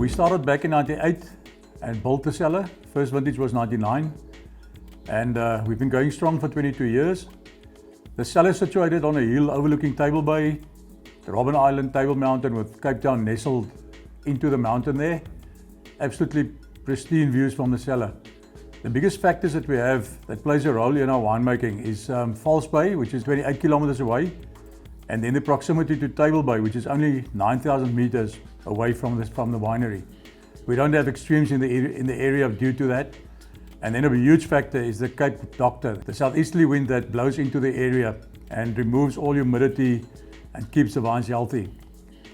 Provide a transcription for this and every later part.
We started back in 98 and built the cellar. First vintage was 99. And we've been going strong for 22 years. The cellar is situated on a hill overlooking Table Bay, the Robben Island Table Mountain with Cape Town nestled into the mountain there. Absolutely pristine views from the cellar. The biggest factors that we have that plays a role in our winemaking is False Bay, which is 28 kilometers away, and then the proximity to Table Bay, which is only 9,000 meters away from the winery. We don't have extremes in the area due to that. And then a huge factor is the Cape Doctor, the southeasterly wind that blows into the area and removes all humidity and keeps the vines healthy.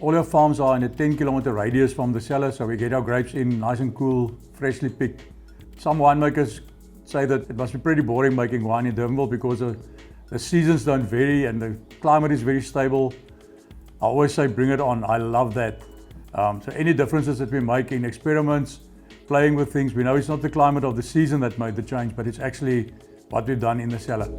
All our farms are in a 10-kilometer radius from the cellar, so we get our grapes in nice and cool, freshly picked. Some winemakers say that it must be pretty boring making wine in Durbanville because the seasons don't vary and the climate is very stable. I always say bring it on, I love that. So any differences that we make in experiments, playing with things, we know it's not the climate of the season that made the change, but it's actually what we've done in the cellar.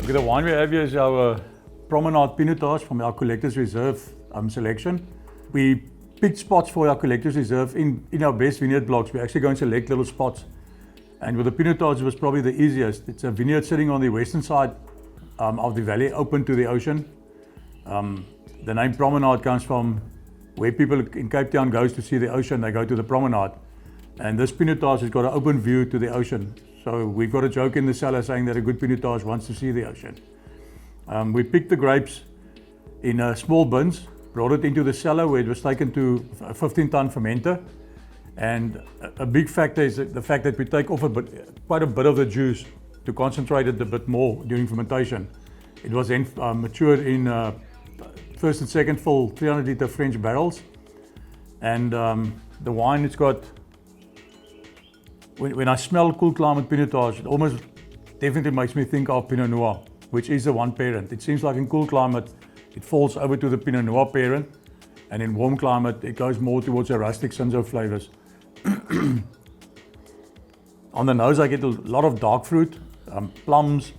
Okay, the wine we have here is our Promenade Pinotage from our Collector's Reserve selection. We picked spots for our Collector's Reserve in our best vineyard blocks. We actually go and select little spots. And with the Pinotage, it was probably the easiest. It's a vineyard sitting on the western side of the valley, open to the ocean. The name Promenade comes from where people in Cape Town goes to see the ocean, they go to the Promenade. And this Pinotage has got an open view to the ocean. So we've got a joke in the cellar saying that a good Pinotage wants to see the ocean. We picked the grapes in small bins, brought it into the cellar where it was taken to a 15-ton fermenter. And a big factor is the fact that we take off quite a bit of the juice to concentrate it a bit more during fermentation. It was then matured in first and second full 300-liter French barrels. And the wine, it's got, when I smell cool climate Pinotage, it almost definitely makes me think of Pinot Noir, which is the one parent. It seems like in cool climate, it falls over to the Pinot Noir parent, and in warm climate, it goes more towards the rustic Cinsault flavors. On the nose, I get a lot of dark fruit, plums.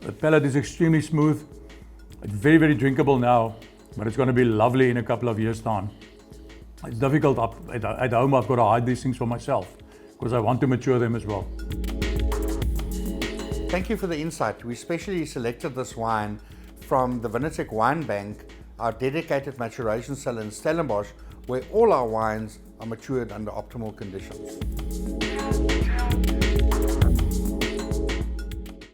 The palate is extremely smooth. It's very, very drinkable now, but it's going to be lovely in a couple of years' time. It's difficult at home. I've got to hide these things for myself because I want to mature them as well. Thank you for the insight. We specially selected this wine from the Pinotage Wine Bank, our dedicated maturation cellar in Stellenbosch, where all our wines are matured under optimal conditions.